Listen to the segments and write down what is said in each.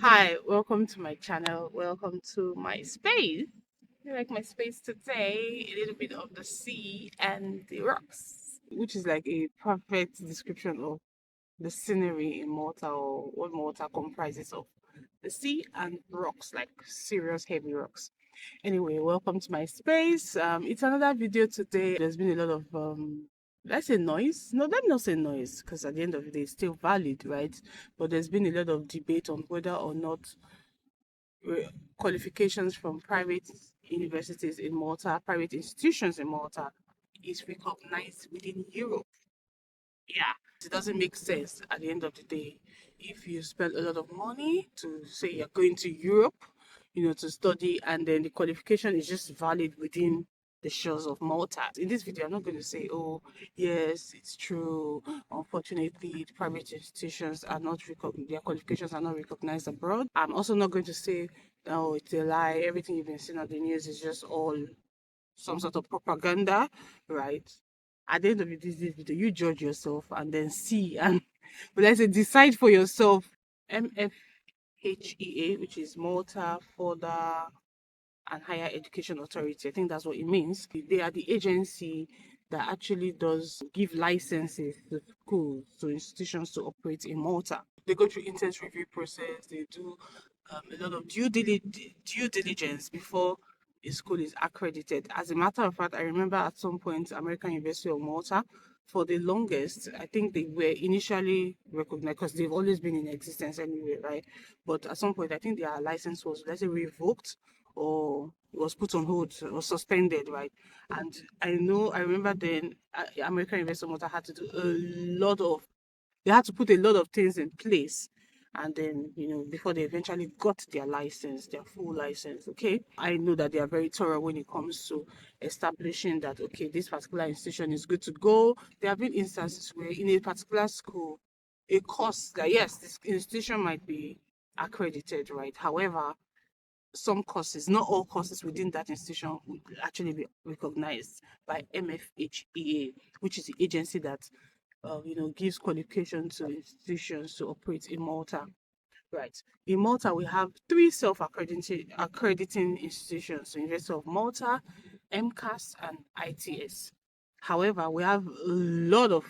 Hi, welcome to my channel. Welcome to my space. I like my space today, a little bit of the sea and the rocks, which is like a perfect description of the scenery in Malta or what Malta comprises of. The sea and rocks, like serious heavy rocks. Anyway, welcome to my space. It's another video today. There's been a lot of let's say noise. No, let me not say noise, because at the end of the day, it's still valid, right? But there's been a lot of debate on whether or not qualifications from private universities in Malta, private institutions in Malta, is recognized within Europe. Yeah, it doesn't make sense at the end of the day. If you spend a lot of money to say you're going to Europe, to study, and then the qualification is just valid within the shores of Malta. In this video, I'm not going to say, oh, yes, it's true. Unfortunately, the private institutions are not their qualifications are not recognized abroad. I'm also not going to say, oh, it's a lie. Everything you've been seeing on the news is just all some sort of propaganda, right? At the end of this video, you judge yourself and then see and but let's say decide for yourself. MFHEA, which is Malta Further and Higher Education Authority. I think that's what it means. They are the agency that actually does give licenses to schools, to institutions to operate in Malta. They go through intense review process. They do a lot of due diligence before a school is accredited. As a matter of fact, I remember at some point, American University of Malta, for the longest, I think they were initially recognized because they've always been in existence anyway, right? But at some point, I think their license was, let's say, revoked or was put on hold or suspended, right? And I remember then American University of Malta had to do they had to put a lot of things in place, and then before they eventually got their license, their full license. Okay, I know that they are very thorough when it comes to establishing that, okay, this particular institution is good to go. There have been instances where in a particular school, a course that, yes, this institution might be accredited, right? However, some courses, not all courses within that institution, would actually be recognized by MFHEA, which is the agency that gives qualification to institutions to operate in Malta. Right. In Malta, we have three self-accrediting institutions: the University of Malta, MCAS, and ITS. However, we have a lot of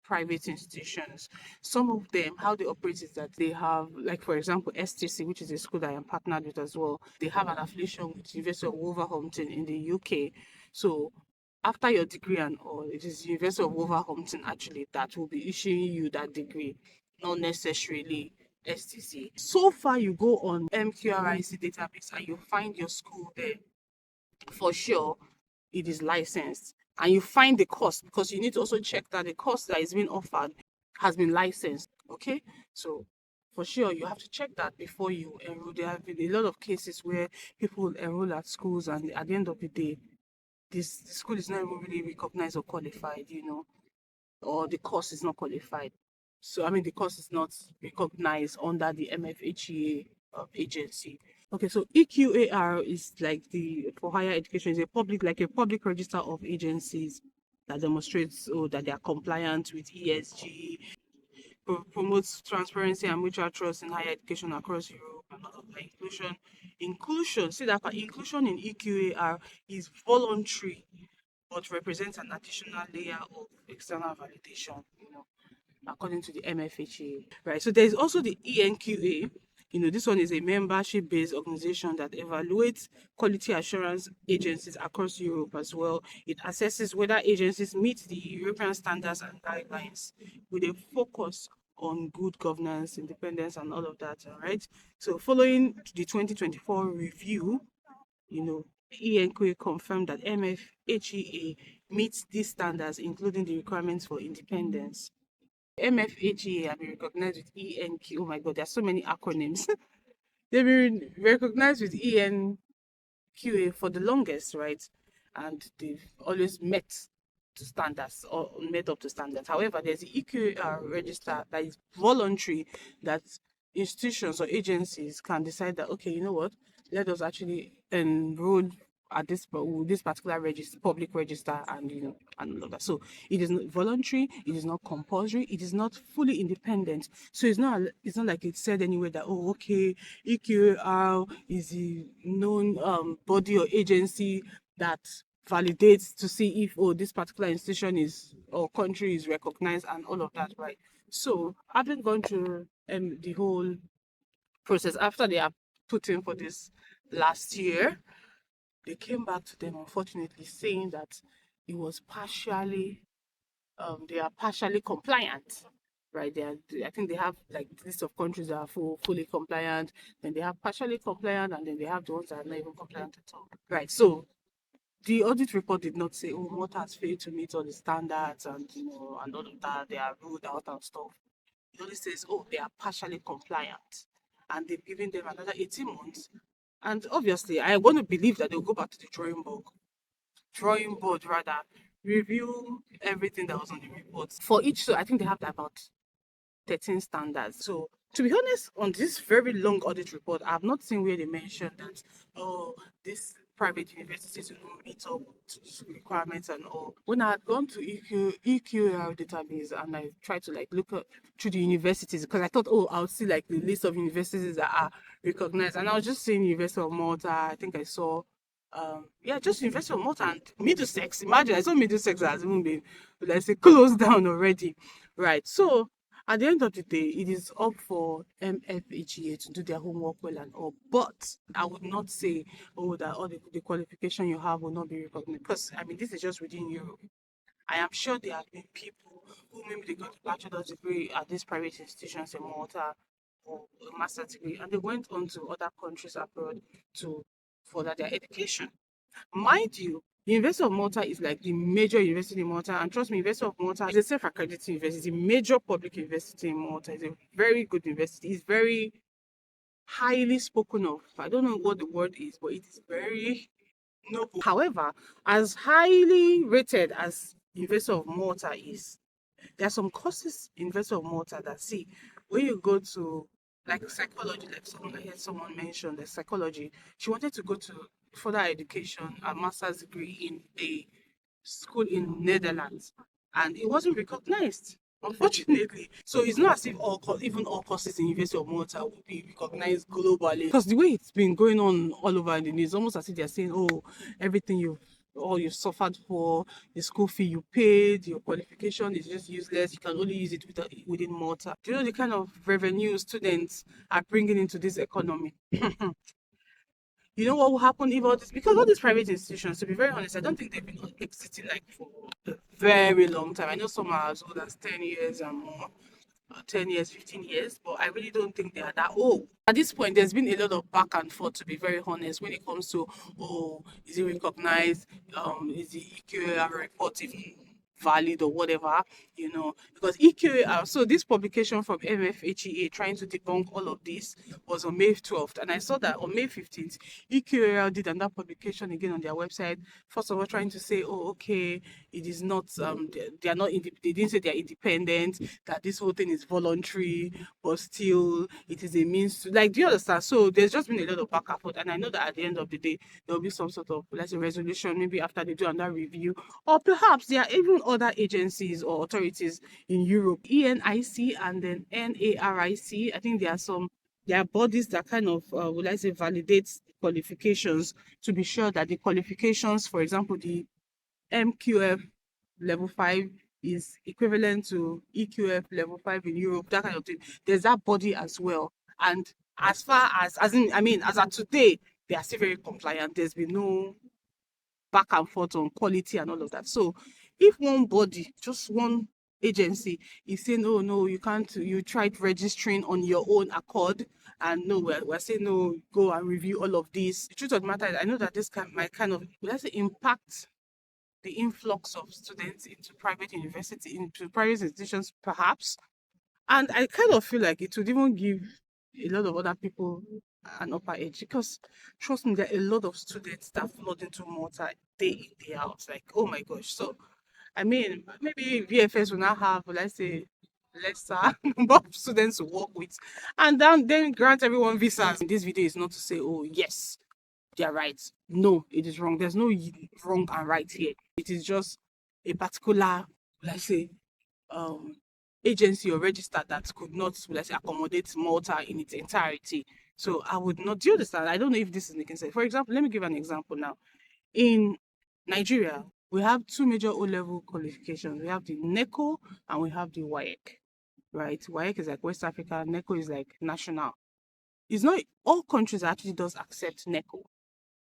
private institutions. Some of them, how they operate is that they have, like for example, STC, which is a school that I am partnered with as well. They have an affiliation with University of Wolverhampton in the UK. So after your degree and all, it is University of Wolverhampton actually that will be issuing you that degree, not necessarily STC. So far, you go on MQRIC database and you find your school there, for sure it is licensed. And you find the course, because you need to also check that the course that is being offered has been licensed. Okay, so for sure you have to check that before you enroll. There have been a lot of cases where people enroll at schools, and at the end of the day, the school is not even really recognized or qualified, or the course is not qualified. So, I mean, the course is not recognized under the MFHEA agency. Okay, so EQAR is like for higher education, is like a public register of agencies that demonstrates that they are compliant with ESG, promotes transparency and mutual trust in higher education across Europe, and all of that inclusion. See that part, inclusion in EQAR is voluntary, but represents an additional layer of external validation, according to the MFHA. Right. So there's also the ENQA. This one is a membership-based organization that evaluates quality assurance agencies across Europe as well. It assesses whether agencies meet the European standards and guidelines with a focus on good governance, independence, and all of that. All right. So following the 2024 review, ENQA confirmed that MFHEA meets these standards, including the requirements for independence. MFHEA have been recognized with ENQ. Oh my God, there are so many acronyms. They've been recognized with ENQA for the longest, right? And they've always met to standards or met up to standards. However, there's the EQAR register that is voluntary, that institutions or agencies can decide that, okay, you know what, let us actually enroll at this particular register, public register, and and all of that. So it is not voluntary, it is not compulsory, it is not fully independent. So it's not like it said anywhere that, oh, okay, EQA is the known body or agency that validates to see if, oh, this particular institution is or country is recognized and all of that, right? So having gone through the whole process after they are put in for this last year, they came back to them, unfortunately, saying that it was partially, they are partially compliant, right? I think they have like list of countries that are fully compliant, then they have partially compliant, and then they have the ones that are not even compliant at all, right? So the audit report did not say, oh, Malta has failed to meet all the standards and and all of that. They are ruled out and stuff. It only says, oh, they are partially compliant, and they've given them another 18 months. And obviously, I want to believe that they'll go back to the drawing board rather, review everything that was on the report for each. So I think they have about 13 standards. So to be honest, on this very long audit report, I have not seen where they mentioned that, oh, this private universities will meet up to requirements and all. When I had gone to EQA database and I tried to like look up through the universities, because I thought, oh, I'll see like the list of universities that are recognized, and I was just seeing University of Malta. I think I saw yeah, just University of Malta and Middlesex. Imagine, I saw Middlesex has even been, let's say, closed down already, right? So at the end of the day, it is up for MFHEA to do their homework well and all. But I would not say, oh, that all the qualification you have will not be recognized. Because, I mean, this is just within Europe. I am sure there have been people who maybe they got a bachelor's degree at these private institutions in Malta or a master's degree, and they went on to other countries abroad to further their education. Mind you, the University of Malta is like the major university in Malta, and trust me, University of Malta is a self-accredited university, major public university in Malta. It's a very good university. It's very highly spoken of. I don't know what the word is, but it is very noble. However, as highly rated as University of Malta is, there are some courses in University of Malta that, see, when you go to like psychology, like someone I heard someone mention the psychology, she wanted to go to further education, a master's degree in a school in Netherlands, and it wasn't recognized, unfortunately. So it's not as if even all courses in University of Malta will be recognized globally. Because the way it's been going on all over the news, almost as if they're saying, oh, everything you suffered for, the school fee you paid, your qualification is just useless. You can only use it within Malta. Do you know the kind of revenue students are bringing into this economy? You know what will happen if all this, because all these private institutions, to be very honest, I don't think they've been existing like for a very long time. I know some are as old as 10 years and more, 10 years, 15 years, but I really don't think they are that old. At this point, there's been a lot of back and forth, to be very honest, when it comes to, oh, is it recognized? Is the EQA report even valid or whatever, because EQA, so this publication from MFHEA trying to debunk all of this was on May 12th, and I saw that on May 15th, EQA did another publication again on their website, first of all trying to say, oh, okay, it is not, they are not, they didn't say they are independent, that this whole thing is voluntary, but still, it is a means to, like, do you understand? So there's just been a lot of back and forth, and I know that at the end of the day, there will be some sort of, let's say, resolution, maybe after they do another review, or perhaps there are even other agencies or authorities in Europe, ENIC and then NARIC. I think there are bodies that kind of, would I say, validates qualifications to be sure that the qualifications, for example, the MQF level 5 is equivalent to EQF level 5 in Europe, that kind of thing. There's that body as well. And as far as in, I mean, as of today, they are still very compliant. There's been no back and forth on quality and all of that. So if one body, just one agency is saying, oh no, you can't, you tried registering on your own accord, and no, we're saying no, go and review all of this. The truth of the matter is, I know that this might kind of, let's say, impact the influx of students into private university, into private institutions, perhaps. And I kind of feel like it would even give a lot of other people an upper edge, because trust me, there are a lot of students that flood into Malta day in, day out. Like, oh my gosh. So, I mean, maybe VFS will now have, let's say, lesser number of students to work with, and then grant everyone visas. This video is not to say, oh, yes, their rights. No, it is wrong. There's no wrong and right here. It is just a particular, let's say, um agency or register that could not, let's say, accommodate Malta in its entirety. So I would not. Do you understand? I don't know if this is making sense. For example, let me give an example now. In Nigeria, we have two major O-level qualifications. We have the NECO and we have the WAEC, right? WAEC is like West Africa, NECO is like national. It's not all countries actually does accept NECO,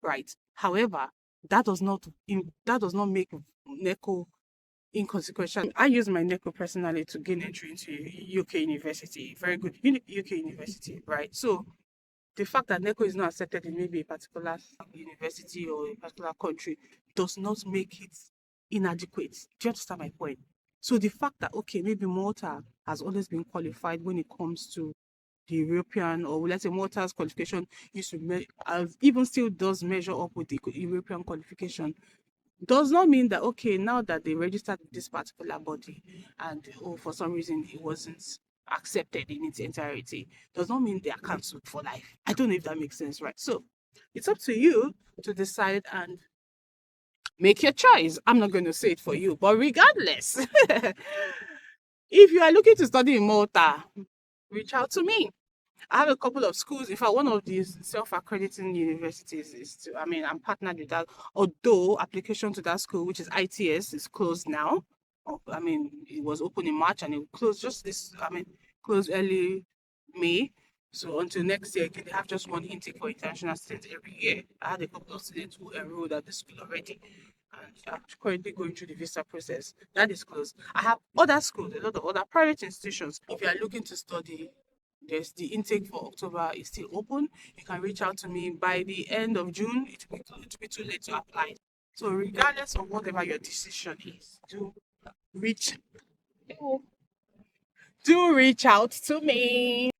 right? However, that does not make NECO inconsequential. I use my NECO personally to gain entry into UK university, very good UK university, right? So the fact that NECO is not accepted in maybe a particular university or a particular country does not make it inadequate. Do you understand my point? So the fact that, okay, maybe Malta has always been qualified when it comes to the European, or let's say Malta's qualification used to even still does measure up with the European qualification, does not mean that, okay, now that they registered with this particular body and for some reason it wasn't accepted in its entirety, does not mean they are cancelled for life. I don't know if that makes sense, right? So it's up to you to decide and make your choice. I'm not going to say it for you, but regardless, if you are looking to study in Malta, reach out to me. I have a couple of schools. In fact, one of these self-accrediting universities is I'm partnered with that. Although application to that school, which is ITS, is closed now. It was open in March and it closed closed early May. So until next year, they have just one intake for international students every year. I had a couple of students who enrolled at the school already. And I'm currently going through the visa process. That is closed. I have other schools, a lot of other private institutions. If you are looking to study, there's the intake for October is still open. You can reach out to me by the end of June. It'll be too late to apply. So regardless of whatever your decision is, reach do reach out to me.